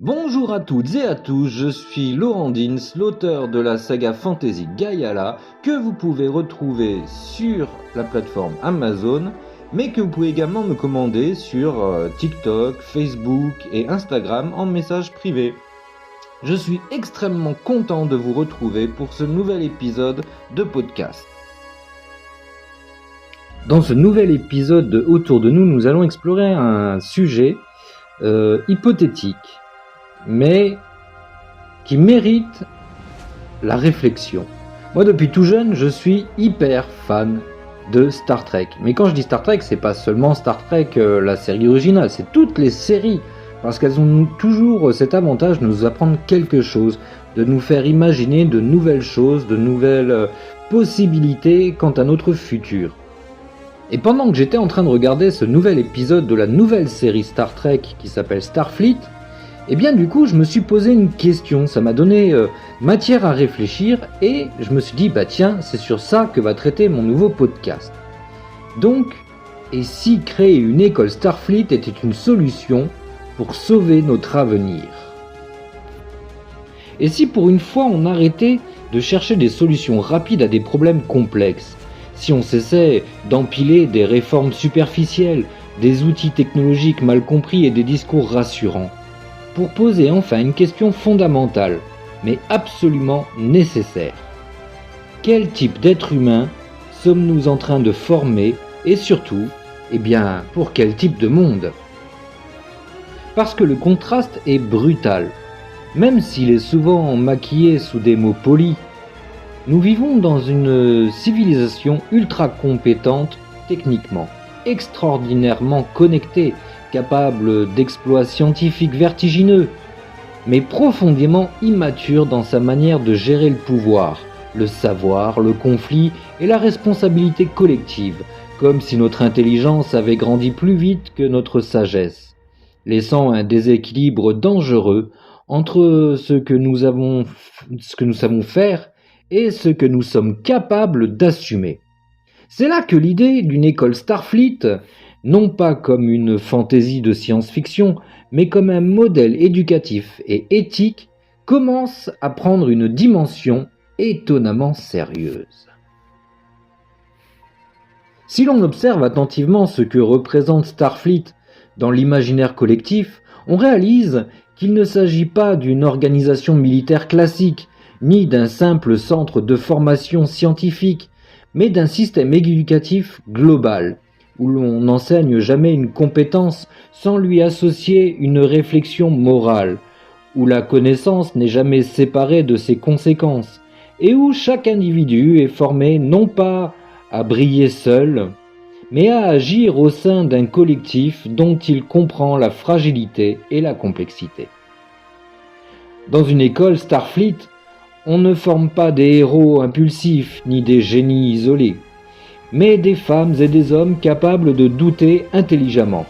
Bonjour à toutes et à tous, je suis Laurent Dins, l'auteur de la saga fantasy Gaiala, que vous pouvez retrouver sur la plateforme Amazon, mais que vous pouvez également me commander sur TikTok, Facebook et Instagram en message privé. Je suis extrêmement content de vous retrouver pour ce nouvel épisode de podcast. Dans ce nouvel épisode de Autour de nous, nous allons explorer un sujet hypothétique, mais qui mérite la réflexion. Moi, depuis tout jeune, je suis hyper fan de Star Trek. Mais quand je dis Star Trek, c'est pas seulement Star Trek, la série originale, c'est toutes les séries, parce qu'elles ont toujours cet avantage de nous apprendre quelque chose, de nous faire imaginer de nouvelles choses, de nouvelles possibilités quant à notre futur. Et pendant que j'étais en train de regarder ce nouvel épisode de la nouvelle série Star Trek qui s'appelle Starfleet, et bien du coup je me suis posé une question, ça m'a donné matière à réfléchir et je me suis dit tiens, c'est sur ça que va traiter mon nouveau podcast. Donc, et si créer une école Starfleet était une solution pour sauver notre avenir? Et si pour une fois on arrêtait de chercher des solutions rapides à des problèmes complexes? Si on cessait d'empiler des réformes superficielles, des outils technologiques mal compris et des discours rassurants? Pour poser enfin une question fondamentale, mais absolument nécessaire. Quel type d'être humain sommes-nous en train de former et surtout, pour quel type de monde? Parce que le contraste est brutal, même s'il est souvent maquillé sous des mots polis. Nous vivons dans une civilisation ultra compétente techniquement, extraordinairement connectée, capable d'exploits scientifiques vertigineux, mais profondément immature dans sa manière de gérer le pouvoir, le savoir, le conflit et la responsabilité collective, comme si notre intelligence avait grandi plus vite que notre sagesse, laissant un déséquilibre dangereux entre ce que nous savons faire et ce que nous sommes capables d'assumer. C'est là que l'idée d'une école Starfleet, non pas comme une fantaisie de science-fiction, mais comme un modèle éducatif et éthique, commence à prendre une dimension étonnamment sérieuse. Si l'on observe attentivement ce que représente Starfleet dans l'imaginaire collectif, on réalise qu'il ne s'agit pas d'une organisation militaire classique, ni d'un simple centre de formation scientifique, mais d'un système éducatif global, où l'on n'enseigne jamais une compétence sans lui associer une réflexion morale, où la connaissance n'est jamais séparée de ses conséquences, et où chaque individu est formé non pas à briller seul, mais à agir au sein d'un collectif dont il comprend la fragilité et la complexité. Dans une école Starfleet, on ne forme pas des héros impulsifs ni des génies isolés, mais des femmes et des hommes capables de douter intelligemment,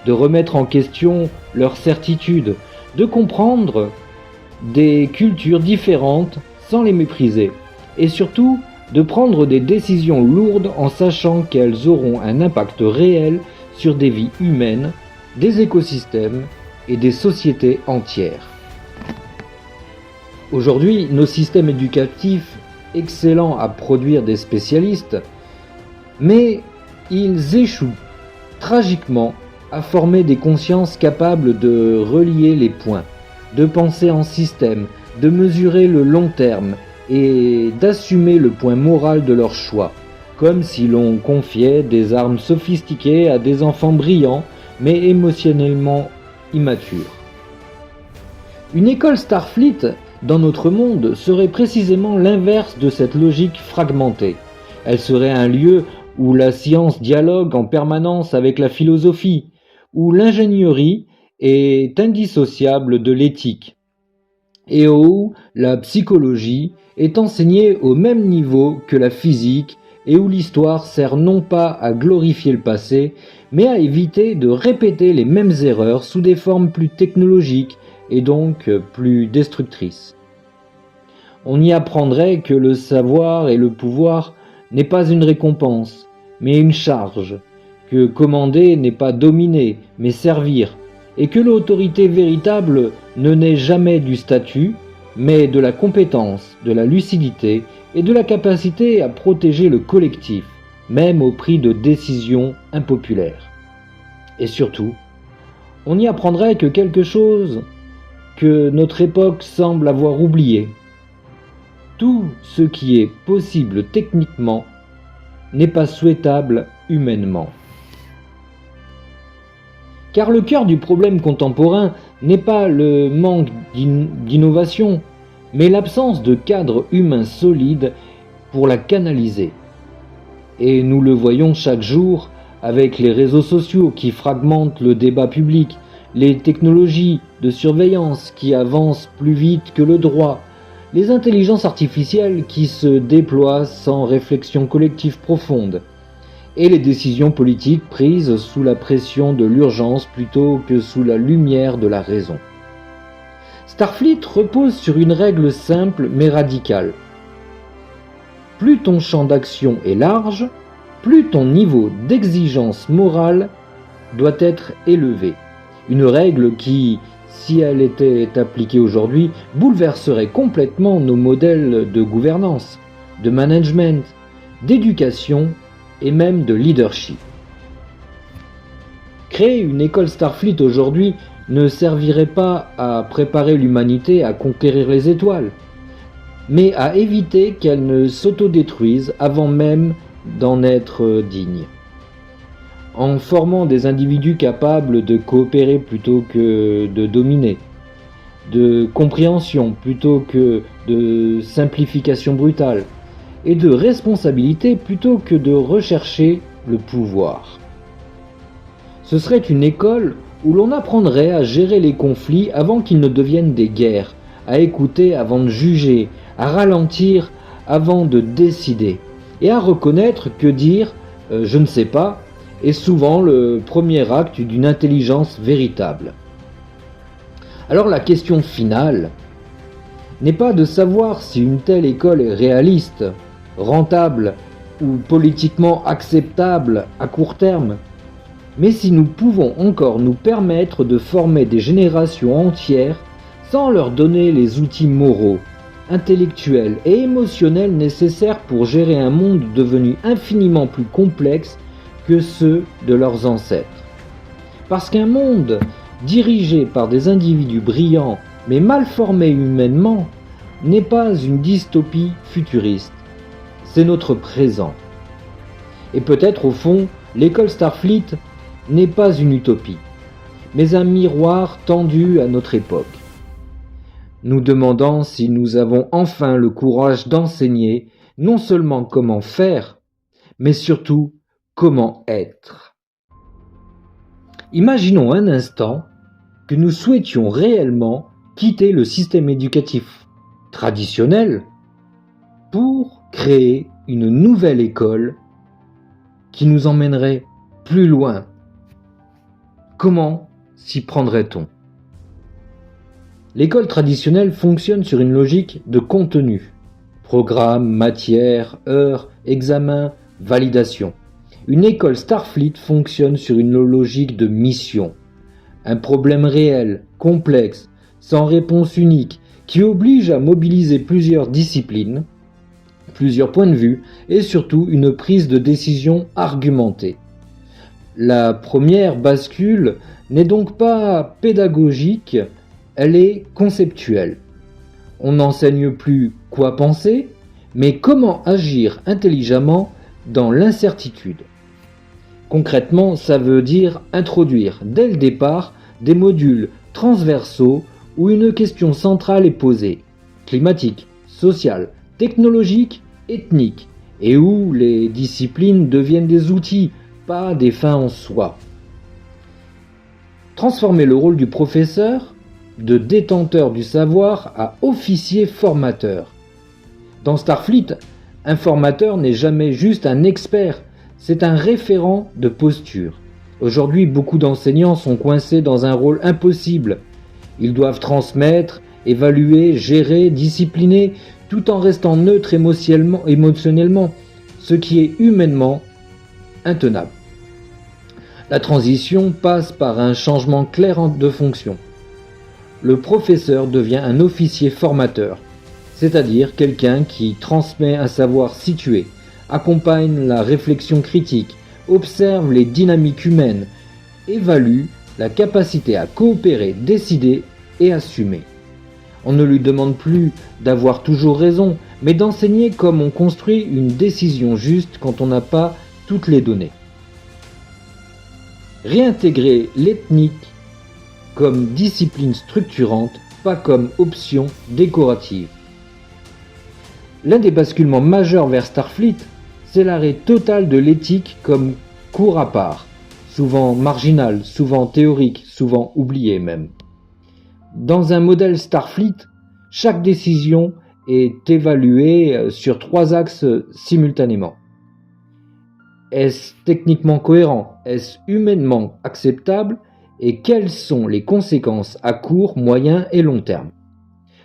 de remettre en question leurs certitudes, de comprendre des cultures différentes sans les mépriser, et surtout de prendre des décisions lourdes en sachant qu'elles auront un impact réel sur des vies humaines, des écosystèmes et des sociétés entières. Aujourd'hui, nos systèmes éducatifs, excellents à produire des spécialistes, mais ils échouent tragiquement à former des consciences capables de relier les points, de penser en système, de mesurer le long terme et d'assumer le point moral de leurs choix, comme si l'on confiait des armes sophistiquées à des enfants brillants mais émotionnellement immatures. Une école Starfleet dans notre monde serait précisément l'inverse de cette logique fragmentée. Elle serait un lieu où la science dialogue en permanence avec la philosophie, où l'ingénierie est indissociable de l'éthique, et où la psychologie est enseignée au même niveau que la physique et où l'histoire sert non pas à glorifier le passé, mais à éviter de répéter les mêmes erreurs sous des formes plus technologiques et donc plus destructrices. On y apprendrait que le savoir et le pouvoir n'est pas une récompense, mais une charge, que commander n'est pas dominer, mais servir, et que l'autorité véritable ne naît jamais du statut, mais de la compétence, de la lucidité et de la capacité à protéger le collectif, même au prix de décisions impopulaires. Et surtout, on y apprendrait que quelque chose que notre époque semble avoir oublié. Tout ce qui est possible techniquement n'est pas souhaitable humainement. Car le cœur du problème contemporain n'est pas le manque d'innovation, mais l'absence de cadre humain solide pour la canaliser. Et nous le voyons chaque jour avec les réseaux sociaux qui fragmentent le débat public, les technologies de surveillance qui avancent plus vite que le droit, les intelligences artificielles qui se déploient sans réflexion collective profonde, et les décisions politiques prises sous la pression de l'urgence plutôt que sous la lumière de la raison. Starfleet repose sur une règle simple mais radicale. Plus ton champ d'action est large, plus ton niveau d'exigence morale doit être élevé. Une règle qui, si elle était appliquée aujourd'hui, bouleverserait complètement nos modèles de gouvernance, de management, d'éducation et même de leadership. Créer une école Starfleet aujourd'hui ne servirait pas à préparer l'humanité à conquérir les étoiles, mais à éviter qu'elle ne s'autodétruise avant même d'en être digne. En formant des individus capables de coopérer plutôt que de dominer, de compréhension plutôt que de simplification brutale, et de responsabilité plutôt que de rechercher le pouvoir. Ce serait une école où l'on apprendrait à gérer les conflits avant qu'ils ne deviennent des guerres, à écouter avant de juger, à ralentir avant de décider, et à reconnaître que dire « je ne sais pas » est souvent le premier acte d'une intelligence véritable. Alors la question finale n'est pas de savoir si une telle école est réaliste, rentable ou politiquement acceptable à court terme, mais si nous pouvons encore nous permettre de former des générations entières sans leur donner les outils moraux, intellectuels et émotionnels nécessaires pour gérer un monde devenu infiniment plus complexe que ceux de leurs ancêtres. Parce qu'un monde dirigé par des individus brillants mais mal formés humainement n'est pas une dystopie futuriste, c'est notre présent. Et peut-être au fond, l'école Starfleet n'est pas une utopie, mais un miroir tendu à notre époque, nous demandant si nous avons enfin le courage d'enseigner non seulement comment faire, mais surtout comment être. Imaginons un instant que nous souhaitions réellement quitter le système éducatif traditionnel pour créer une nouvelle école qui nous emmènerait plus loin. Comment s'y prendrait-on ? L'école traditionnelle fonctionne sur une logique de contenu. Programme, matière, heures, examen, validation. Une école Starfleet fonctionne sur une logique de mission. Un problème réel, complexe, sans réponse unique, qui oblige à mobiliser plusieurs disciplines, plusieurs points de vue et surtout une prise de décision argumentée. La première bascule n'est donc pas pédagogique, elle est conceptuelle. On n'enseigne plus quoi penser, mais comment agir intelligemment dans l'incertitude. Concrètement, ça veut dire introduire dès le départ des modules transversaux où une question centrale est posée, climatique, sociale, technologique, ethnique, et où les disciplines deviennent des outils, pas des fins en soi. Transformer le rôle du professeur de détenteur du savoir à officier formateur. Dans Starfleet, un formateur n'est jamais juste un expert, c'est un référent de posture. Aujourd'hui, beaucoup d'enseignants sont coincés dans un rôle impossible. Ils doivent transmettre, évaluer, gérer, discipliner, tout en restant neutres émotionnellement, ce qui est humainement intenable. La transition passe par un changement clair de fonction. le professeur devient un officier formateur, c'est-à-dire quelqu'un qui transmet un savoir situé, accompagne la réflexion critique, observe les dynamiques humaines, évalue la capacité à coopérer, décider et assumer. On ne lui demande plus d'avoir toujours raison, mais d'enseigner comme on construit une décision juste quand on n'a pas toutes les données. Réintégrer l'ethnique comme discipline structurante, pas comme option décorative. L'un des basculements majeurs vers Starfleet, c'est l'arrêt total de l'éthique comme cours à part, souvent marginal, souvent théorique, souvent oublié même. Dans un modèle Starfleet, chaque décision est évaluée sur 3 axes simultanément. Est-ce techniquement cohérent? Est-ce humainement acceptable? Et quelles sont les conséquences à court, moyen et long terme?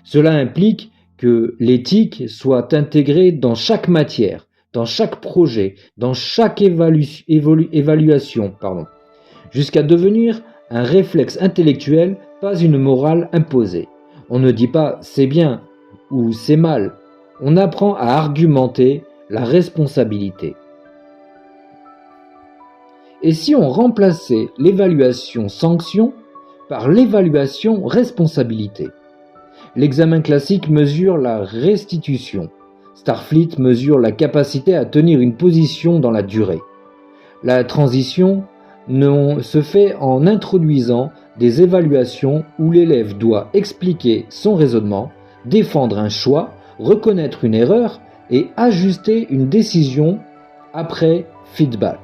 Cela implique que l'éthique soit intégrée dans chaque matière, dans chaque projet, dans chaque évaluation, jusqu'à devenir un réflexe intellectuel, pas une morale imposée. On ne dit pas c'est bien ou c'est mal, on apprend à argumenter la responsabilité. Et si on remplaçait l'évaluation sanction par l'évaluation responsabilité? L'examen classique mesure la restitution. Starfleet mesure la capacité à tenir une position dans la durée. La transition se fait en introduisant des évaluations où l'élève doit expliquer son raisonnement, défendre un choix, reconnaître une erreur et ajuster une décision après feedback.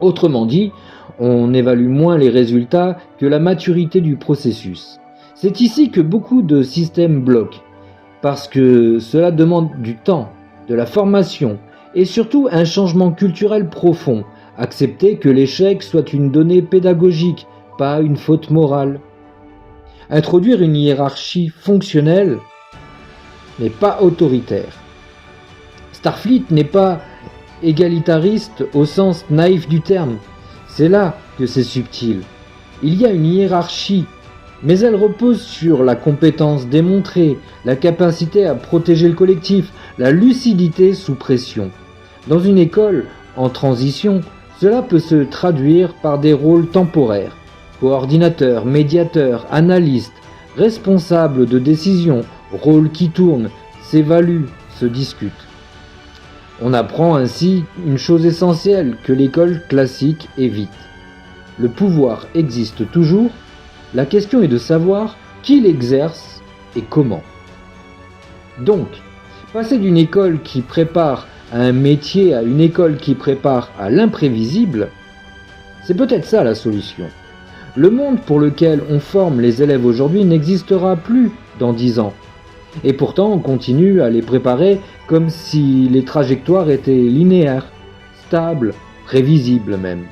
Autrement dit, on évalue moins les résultats que la maturité du processus. C'est ici que beaucoup de systèmes bloquent, parce que cela demande du temps, de la formation et surtout un changement culturel profond. Accepter que l'échec soit une donnée pédagogique, pas une faute morale. Introduire une hiérarchie fonctionnelle, mais pas autoritaire. Starfleet n'est pas égalitariste au sens naïf du terme. C'est là que c'est subtil. Il y a une hiérarchie, mais elle repose sur la compétence démontrée, la capacité à protéger le collectif, la lucidité sous pression. Dans une école en transition, cela peut se traduire par des rôles temporaires. Coordinateur, médiateur, analyste, responsable de décision, rôle qui tourne, s'évalue, se discute. On apprend ainsi une chose essentielle que l'école classique évite. Le pouvoir existe toujours, la question est de savoir qui l'exerce et comment. Donc, passer d'une école qui prépare à un métier à une école qui prépare à l'imprévisible, c'est peut-être ça la solution. Le monde pour lequel on forme les élèves aujourd'hui n'existera plus dans 10 ans. Et pourtant, on continue à les préparer comme si les trajectoires étaient linéaires, stables, prévisibles même.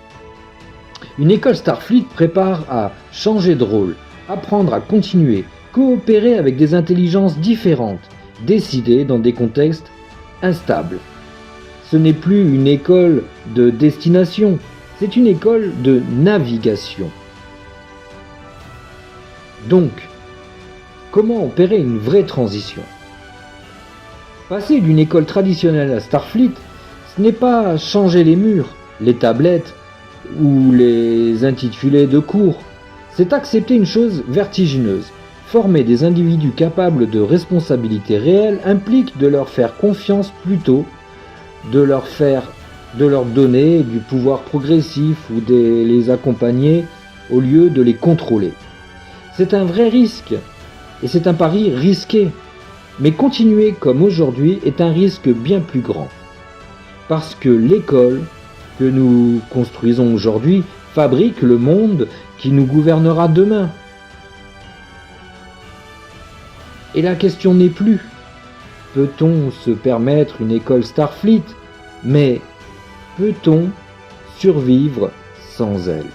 Une école Starfleet prépare à changer de rôle, apprendre à continuer, coopérer avec des intelligences différentes, décider dans des contextes instables. Ce n'est plus une école de destination, c'est une école de navigation. Donc, comment opérer une vraie transition? Passer d'une école traditionnelle à Starfleet, ce n'est pas changer les murs, les tablettes ou les intitulés de cours. C'est accepter une chose vertigineuse. Former des individus capables de responsabilité réelle implique de leur faire confiance plutôt de leur donner du pouvoir progressif ou de les accompagner au lieu de les contrôler. C'est un vrai risque et c'est un pari risqué. Mais continuer comme aujourd'hui est un risque bien plus grand. Parce que l'école que nous construisons aujourd'hui fabrique le monde qui nous gouvernera demain. Et la question n'est plus: peut-on se permettre une école Starfleet? Mais peut-on survivre sans elle?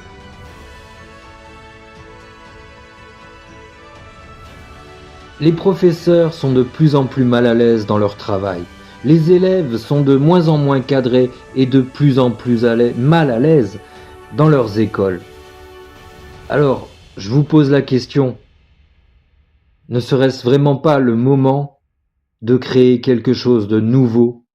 Les professeurs sont de plus en plus mal à l'aise dans leur travail. Les élèves sont de moins en moins cadrés et de plus en plus mal à l'aise dans leurs écoles. Alors, je vous pose la question, Ne serait-ce vraiment pas le moment de créer quelque chose de nouveau?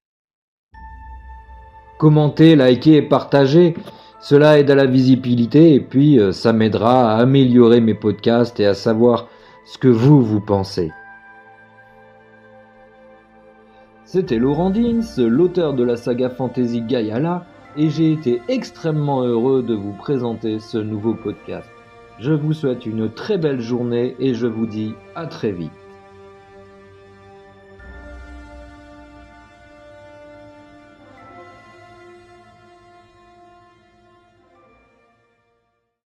Commentez, likez et partagez, cela aide à la visibilité et puis ça m'aidera à améliorer mes podcasts et à savoir ce que vous pensez. C'était Laurent Dins, l'auteur de la saga fantasy Gaiala, et j'ai été extrêmement heureux de vous présenter ce nouveau podcast. Je vous souhaite une très belle journée et je vous dis à très vite.